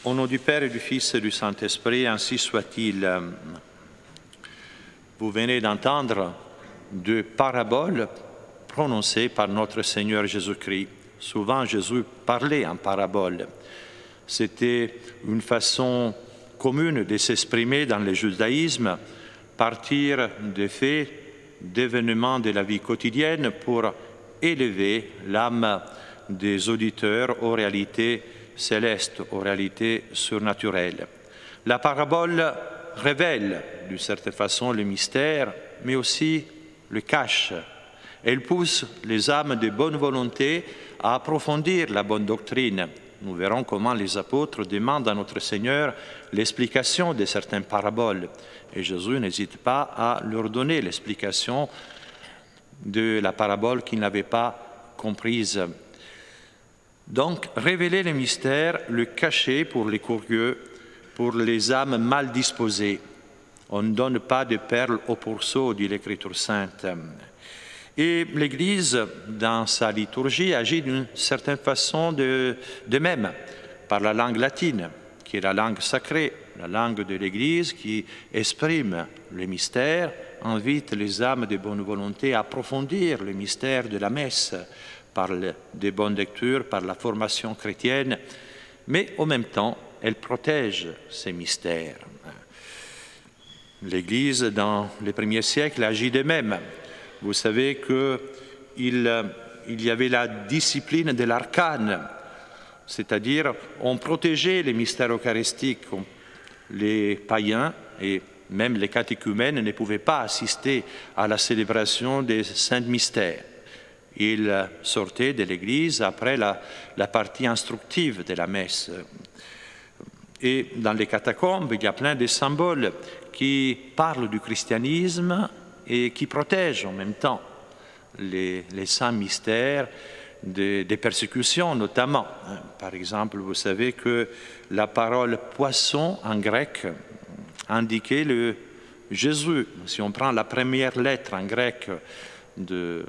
Au nom du Père et du Fils et du Saint-Esprit, ainsi soit-il. Vous venez d'entendre deux paraboles prononcées par notre Seigneur Jésus-Christ. Souvent, Jésus parlait en paraboles. C'était une façon commune de s'exprimer dans le judaïsme, partir des faits, d'événements de la vie quotidienne pour élever l'âme des auditeurs aux réalités célestes, aux réalités surnaturelles. La parabole révèle d'une certaine façon le mystère, mais aussi le cache. Elle pousse les âmes de bonne volonté à approfondir la bonne doctrine. Nous verrons comment les apôtres demandent à notre Seigneur l'explication de certaines paraboles. Et Jésus n'hésite pas à leur donner l'explication de la parabole qu'ils n'avaient pas comprise. Donc, révéler le mystère, le cacher pour les curieux, pour les âmes mal disposées. On ne donne pas de perles au pourceau, dit l'Écriture sainte. Et l'Église, dans sa liturgie, agit d'une certaine façon de même, par la langue latine, qui est la langue sacrée, la langue de l'Église qui exprime le mystère, invite les âmes de bonne volonté à approfondir le mystère de la messe, par des bonnes lectures, par la formation chrétienne, mais en même temps, elle protège ces mystères. L'Église, dans les premiers siècles, agit de même. Vous savez qu'il y avait la discipline de l'arcane, c'est-à-dire on protégeait les mystères eucharistiques. Les païens et même les catéchumènes ne pouvaient pas assister à la célébration des saints mystères. Ils sortaient de l'église après la partie instructive de la messe. Et dans les catacombes, il y a plein de symboles qui parlent du christianisme et qui protègent en même temps les saints mystères des persécutions notamment. Par exemple, vous savez que la parole « poisson » en grec indiquait le Jésus. Si on prend la première lettre en grec de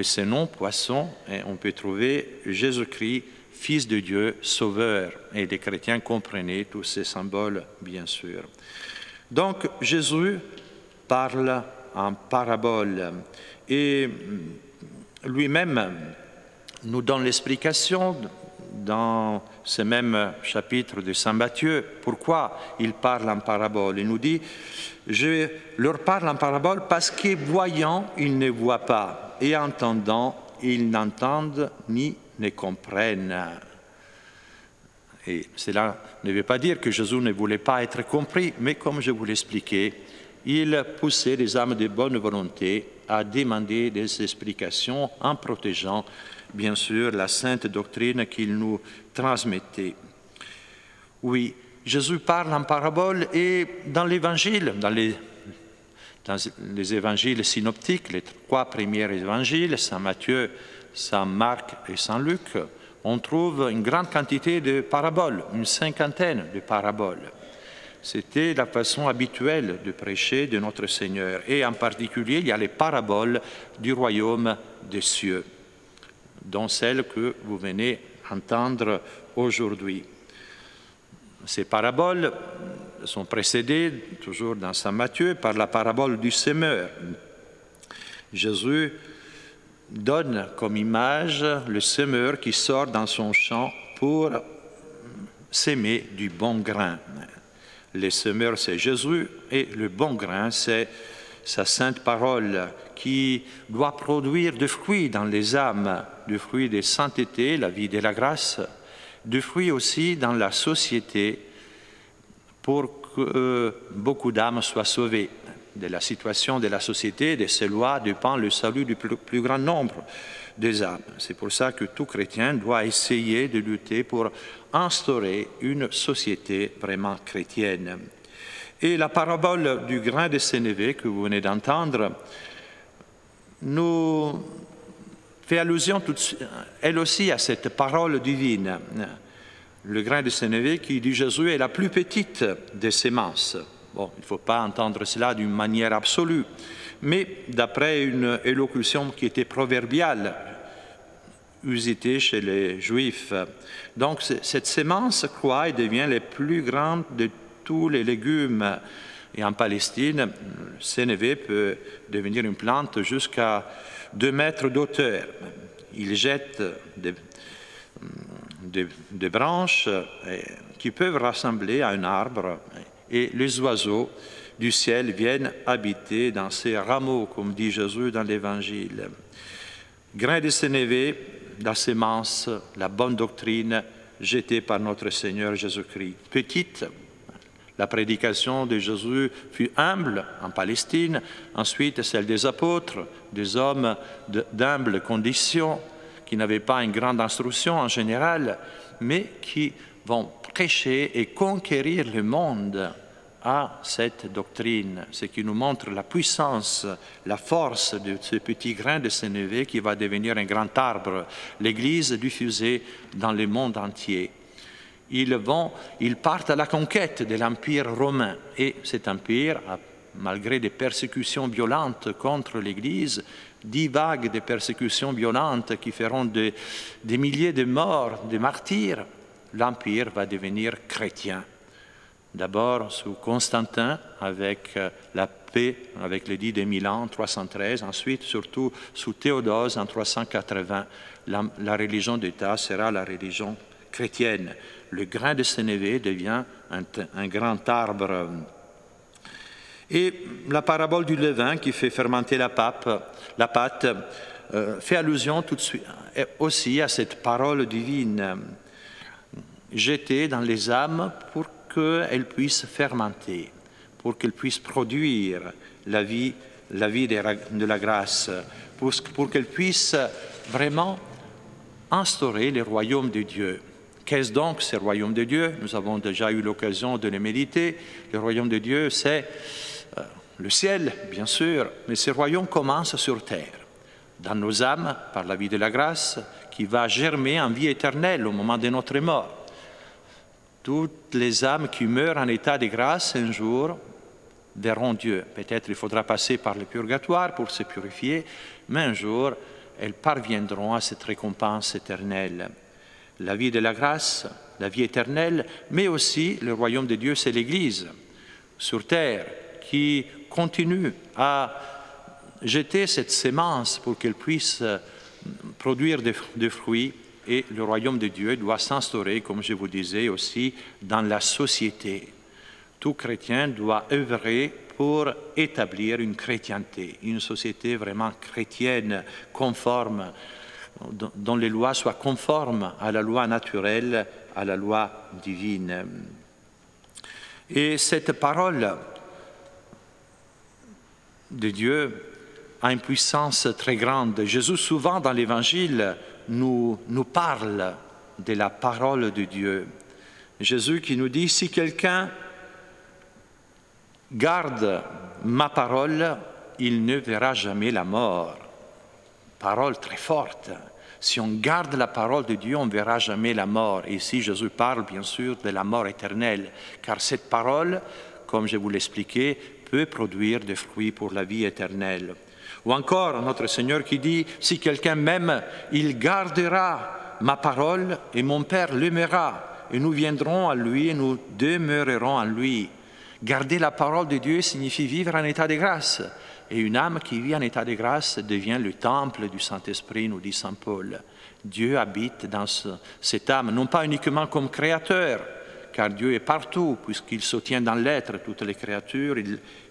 ce nom, poisson, on peut trouver Jésus-Christ, Fils de Dieu, Sauveur. Et les chrétiens comprenaient tous ces symboles, bien sûr. Donc, Jésus parle en parabole et lui-même nous donne l'explication dans ce même chapitre de Saint Matthieu, pourquoi il parle en parabole. Il nous dit « Je leur parle en parabole parce que voyant, ils ne voient pas, et entendant, ils n'entendent ni ne comprennent. » Et cela ne veut pas dire que Jésus ne voulait pas être compris, mais comme je vous l'expliquais, il poussait les âmes de bonne volonté à demander des explications en protégeant, bien sûr, la sainte doctrine qu'il nous transmettait. Oui, Jésus parle en parabole et dans l'Évangile, dans les évangiles synoptiques, les trois premiers évangiles, Saint Matthieu, Saint Marc et Saint Luc, on trouve une grande quantité de paraboles, une cinquantaine de paraboles. C'était la façon habituelle de prêcher de notre Seigneur. Et en particulier, il y a les paraboles du royaume des cieux, dont celle que vous venez entendre aujourd'hui. Ces paraboles sont précédées, toujours dans Saint Matthieu, par la parabole du semeur. Jésus donne comme image le semeur qui sort dans son champ pour s'aimer du bon grain. Le semeur, c'est Jésus, et le bon grain, c'est sa sainte parole qui doit produire des fruits dans les âmes, des fruits de sainteté, la vie de la grâce, des fruits aussi dans la société pour que beaucoup d'âmes soient sauvées. De la situation de la société, de ces lois, dépend le salut du plus grand nombre des âmes. C'est pour ça que tout chrétien doit essayer de lutter pour instaurer une société vraiment chrétienne. Et la parabole du grain de sénévé que vous venez d'entendre nous fait allusion, elle aussi, à cette parole divine. Le grain de sénévé qui, dit Jésus, est la plus petite des semences. Bon, il ne faut pas entendre cela d'une manière absolue, mais d'après une élocution qui était proverbiale, usité chez les Juifs. Donc cette semence croît et devient la plus grande de tous les légumes. Et en Palestine, le sénévé peut devenir une plante jusqu'à 2 mètres d'auteur. Il jette des branches qui peuvent rassembler à un arbre et les oiseaux du ciel viennent habiter dans ces rameaux, comme dit Jésus dans l'Évangile. Grain de sénévé, la sémence, la bonne doctrine jetée par notre Seigneur Jésus-Christ. Petite, la prédication de Jésus fut humble en Palestine, ensuite celle des apôtres, des hommes d'humble condition, qui n'avaient pas une grande instruction en général, mais qui vont prêcher et conquérir le monde à cette doctrine, ce qui nous montre la puissance, la force de ce petit grain de sénévé qui va devenir un grand arbre, l'Église diffusée dans le monde entier. Ils partent à la conquête de l'Empire romain et cet empire, malgré des persécutions violentes contre l'Église, 10 vagues de persécutions violentes qui feront des milliers de morts, de martyrs, l'Empire va devenir chrétien. D'abord sous Constantin, avec la paix, avec l'édit de Milan en 313, ensuite surtout sous Théodose en 380, la religion d'État sera la religion chrétienne. Le grain de sénévé devient un grand arbre. Et la parabole du levain qui fait fermenter la pâte fait allusion tout de suite aussi à cette parole divine jetée dans les âmes pour qu'elles puissent fermenter, pour qu'elles puissent produire la vie de la grâce, pour qu'elles puissent vraiment instaurer le royaume de Dieu. Qu'est-ce donc ce royaume de Dieu? Nous avons déjà eu l'occasion de le méditer. Le royaume de Dieu, c'est le ciel, bien sûr, mais ce royaume commence sur terre, dans nos âmes, par la vie de la grâce, qui va germer en vie éternelle au moment de notre mort. Toutes les âmes qui meurent en état de grâce, un jour, verront Dieu. Peut-être il faudra passer par le purgatoire pour se purifier, mais un jour, elles parviendront à cette récompense éternelle. La vie de la grâce, la vie éternelle, mais aussi le royaume de Dieu, c'est l'Église sur terre qui continue à jeter cette sémence pour qu'elle puisse produire des fruits. Et le royaume de Dieu doit s'instaurer, comme je vous disais aussi, dans la société. Tout chrétien doit œuvrer pour établir une chrétienté, une société vraiment chrétienne, conforme, dont les lois soient conformes à la loi naturelle, à la loi divine. Et cette parole de Dieu a une puissance très grande. Jésus, souvent dans l'Évangile, nous parle de la parole de Dieu. Jésus qui nous dit, si quelqu'un garde ma parole, il ne verra jamais la mort. Parole très forte. Si on garde la parole de Dieu, on ne verra jamais la mort. Et ici, Jésus parle bien sûr de la mort éternelle, car cette parole, comme je vous l'expliquais, peut produire des fruits pour la vie éternelle. Ou encore, notre Seigneur qui dit, si quelqu'un m'aime, il gardera ma parole et mon Père l'aimera. Et nous viendrons à lui et nous demeurerons en lui. Garder la parole de Dieu signifie vivre en état de grâce. Et une âme qui vit en état de grâce devient le temple du Saint-Esprit, nous dit Saint Paul. Dieu habite dans cette âme, non pas uniquement comme créateur, car Dieu est partout, puisqu'il soutient dans l'être toutes les créatures,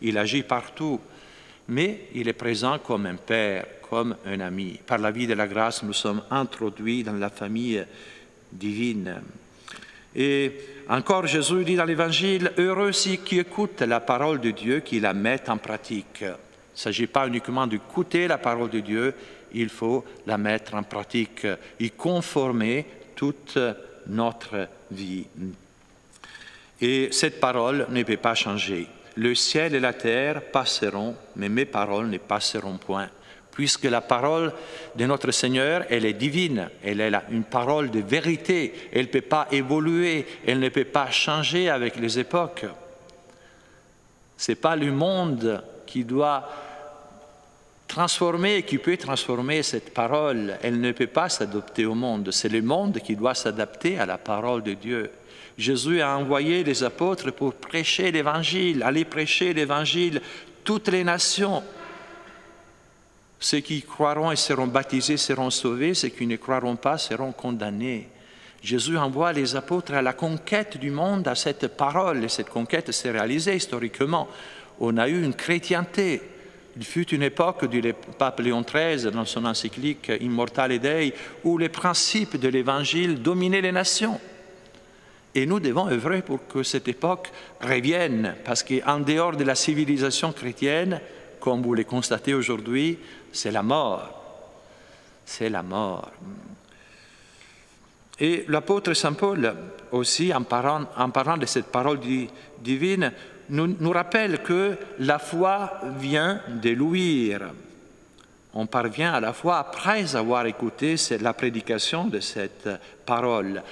il agit partout. Mais il est présent comme un père, comme un ami. Par la vie de la grâce, nous sommes introduits dans la famille divine. Et encore, Jésus dit dans l'Évangile, « Heureux ceux qui écoutent la parole de Dieu, qui la mettent en pratique. » Il ne s'agit pas uniquement d'écouter la parole de Dieu, il faut la mettre en pratique, y conformer toute notre vie. Et cette parole ne peut pas changer. Le ciel et la terre passeront, mais mes paroles ne passeront point. Puisque la parole de notre Seigneur, elle est divine, elle est une parole de vérité, elle ne peut pas évoluer, elle ne peut pas changer avec les époques. Ce n'est pas le monde qui doit transformer et qui peut transformer cette parole. Elle ne peut pas s'adapter au monde. C'est le monde qui doit s'adapter à la parole de Dieu. Jésus a envoyé les apôtres pour prêcher l'Évangile, aller prêcher l'Évangile toutes les nations. Ceux qui croiront et seront baptisés seront sauvés, ceux qui ne croiront pas seront condamnés. Jésus envoie les apôtres à la conquête du monde, à cette parole, et cette conquête s'est réalisée historiquement. On a eu une chrétienté. Il fut une époque du pape Léon XIII, dans son encyclique Immortale Dei, où les principes de l'Évangile dominaient les nations. Et nous devons œuvrer pour que cette époque revienne, parce qu'en dehors de la civilisation chrétienne, comme vous le constatez aujourd'hui, c'est la mort. C'est la mort. Et l'apôtre Saint Paul aussi, en parlant de cette parole divine, nous rappelle que la foi vient de l'ouïr. On parvient à la foi après avoir écouté la prédication de cette parole.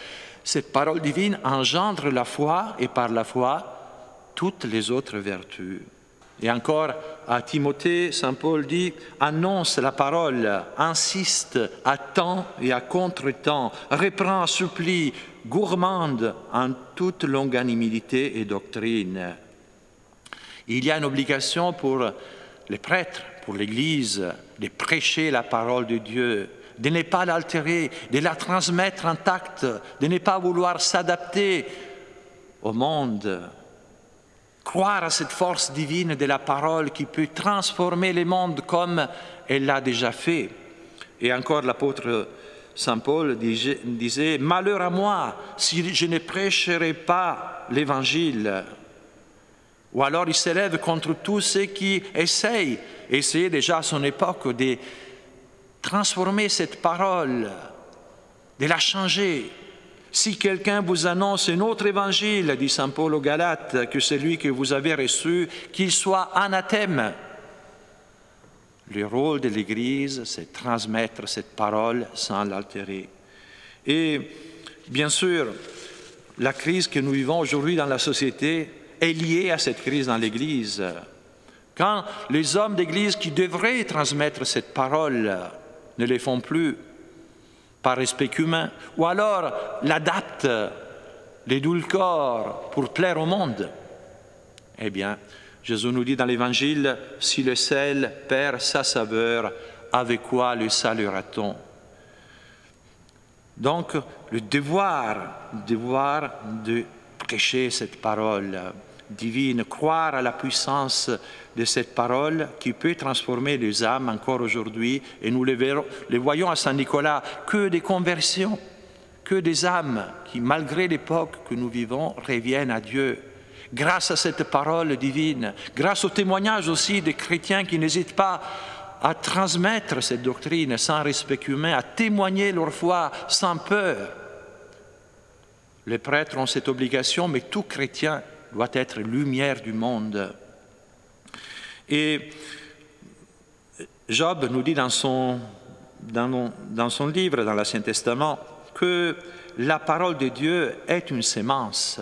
Cette parole divine engendre la foi et par la foi toutes les autres vertus. Et encore, à Timothée, Saint Paul dit « Annonce la parole, insiste à temps et à contre-temps, reprend, supplie, gourmande en toute longanimité et doctrine. » Il y a une obligation pour les prêtres, pour l'Église, de prêcher la parole de Dieu, de ne pas l'altérer, de la transmettre intacte, de ne pas vouloir s'adapter au monde. Croire à cette force divine de la parole qui peut transformer le monde comme elle l'a déjà fait. Et encore l'apôtre Saint Paul disait « Malheur à moi si je ne prêcherai pas l'Évangile ». Ou alors il s'élève contre tous ceux qui essayaient déjà à son époque de transformer cette parole, de la changer. Si quelqu'un vous annonce un autre évangile, dit Saint Paul aux Galates, que celui que vous avez reçu, qu'il soit anathème. Le rôle de l'Église, c'est transmettre cette parole sans l'altérer. Et bien sûr, la crise que nous vivons aujourd'hui dans la société est liée à cette crise dans l'Église. Quand les hommes d'Église qui devraient transmettre cette parole ne les font plus, par respect humain, ou alors l'adaptent, l'édulcorent pour plaire au monde. Eh bien, Jésus nous dit dans l'Évangile, « Si le sel perd sa saveur, avec quoi le salera-t-on » Donc, le devoir de prêcher cette parole divine, croire à la puissance de cette parole qui peut transformer les âmes encore aujourd'hui. Et nous les voyons à Saint-Nicolas, que des conversions, que des âmes qui, malgré l'époque que nous vivons, reviennent à Dieu. Grâce à cette parole divine, grâce au témoignage aussi des chrétiens qui n'hésitent pas à transmettre cette doctrine sans respect humain, à témoigner leur foi sans peur. Les prêtres ont cette obligation, mais tout chrétien doit être lumière du monde. Et Job nous dit dans son livre, dans l'Ancien Testament, que la parole de Dieu est une sémence.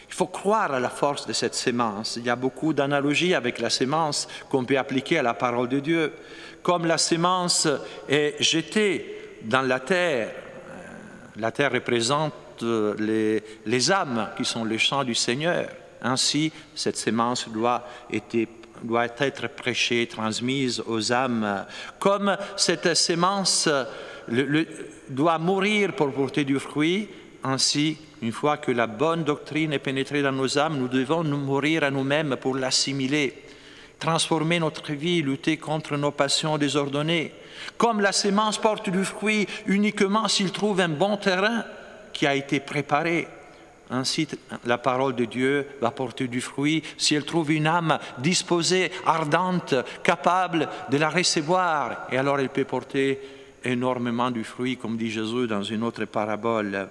Il faut croire à la force de cette sémence. Il y a beaucoup d'analogies avec la sémence qu'on peut appliquer à la parole de Dieu. Comme la sémence est jetée dans la terre représente les âmes qui sont les champs du Seigneur. Ainsi, cette sémence doit être prêchée, transmise aux âmes. Comme cette sémence doit mourir pour porter du fruit, ainsi, une fois que la bonne doctrine est pénétrée dans nos âmes, nous devons nous mourir à nous-mêmes pour l'assimiler, transformer notre vie, lutter contre nos passions désordonnées. Comme la sémence porte du fruit uniquement s'il trouve un bon terrain qui a été préparé, ainsi la parole de Dieu va porter du fruit si elle trouve une âme disposée, ardente, capable de la recevoir. Et alors elle peut porter énormément du fruit, comme dit Jésus dans une autre parabole.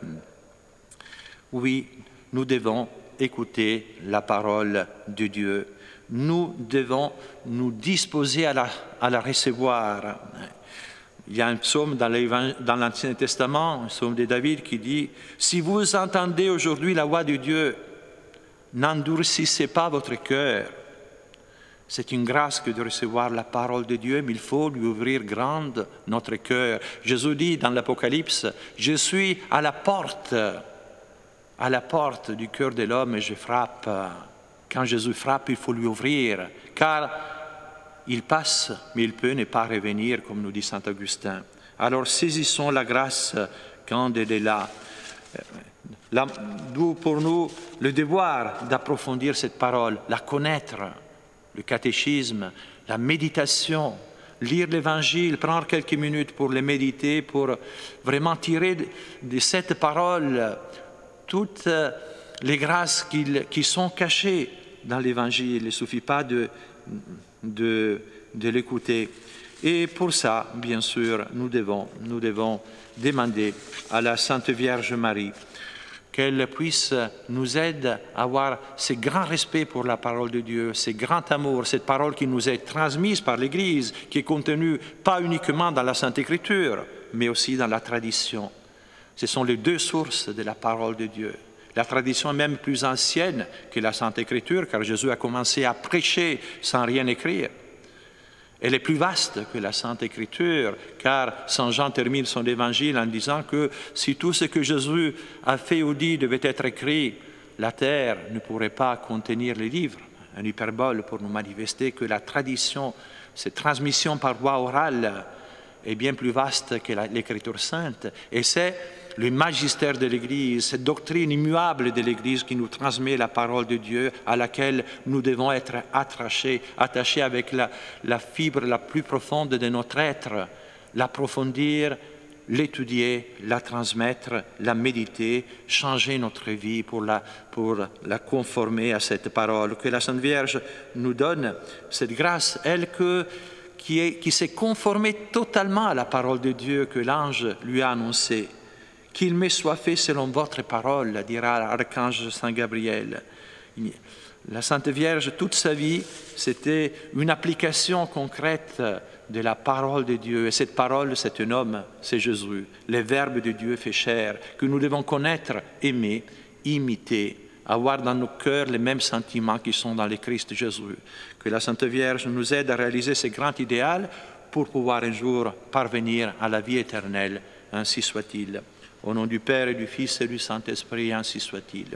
Oui, nous devons écouter la parole de Dieu. Nous devons nous disposer à la recevoir. Il y a un psaume dans l'Ancien Testament, un psaume de David qui dit « Si vous entendez aujourd'hui la voix de Dieu, n'endurcissez pas votre cœur. C'est une grâce que de recevoir la parole de Dieu, mais il faut lui ouvrir grand notre cœur. Jésus dit dans l'Apocalypse, « Je suis à la porte du cœur de l'homme et je frappe. » Quand Jésus frappe, il faut lui ouvrir, car il passe, mais il peut ne pas revenir, comme nous dit saint Augustin. Alors saisissons la grâce quand elle est là. D'où pour nous le devoir d'approfondir cette parole, la connaître, le catéchisme, la méditation, lire l'Évangile, prendre quelques minutes pour le méditer, pour vraiment tirer de cette parole toutes les grâces qui sont cachées dans l'Évangile. Il ne suffit pas de l'écouter. Et pour ça, bien sûr, nous devons demander à la Sainte Vierge Marie qu'elle puisse nous aider à avoir ce grand respect pour la parole de Dieu, ce grand amour, cette parole qui nous est transmise par l'Église, qui est contenue pas uniquement dans la Sainte Écriture, mais aussi dans la tradition. Ce sont les deux sources de la parole de Dieu. La tradition est même plus ancienne que la Sainte Écriture, car Jésus a commencé à prêcher sans rien écrire. Elle est plus vaste que la Sainte Écriture, car Saint Jean termine son évangile en disant que si tout ce que Jésus a fait ou dit devait être écrit, la terre ne pourrait pas contenir les livres. Un hyperbole pour nous manifester que la tradition, cette transmission par voie orale, est bien plus vaste que l'Écriture sainte. Et c'est le magistère de l'Église, cette doctrine immuable de l'Église qui nous transmet la parole de Dieu, à laquelle nous devons être attachés avec la fibre la plus profonde de notre être, l'approfondir, l'étudier, la transmettre, la méditer, changer notre vie pour la conformer à cette parole. Que la Sainte Vierge nous donne cette grâce, elle qui s'est conformée totalement à la parole de Dieu que l'ange lui a annoncée. Qu'il me soit fait selon votre parole, dira l'archange Saint Gabriel. La Sainte Vierge, toute sa vie, c'était une application concrète de la parole de Dieu. Et cette parole, c'est un homme, c'est Jésus, le Verbe de Dieu fait chair, que nous devons connaître, aimer, imiter, avoir dans nos cœurs les mêmes sentiments qui sont dans le Christ Jésus. Que la Sainte Vierge nous aide à réaliser ce grand idéal pour pouvoir un jour parvenir à la vie éternelle. Ainsi soit-il. Au nom du Père et du Fils et du Saint-Esprit, ainsi soit-il.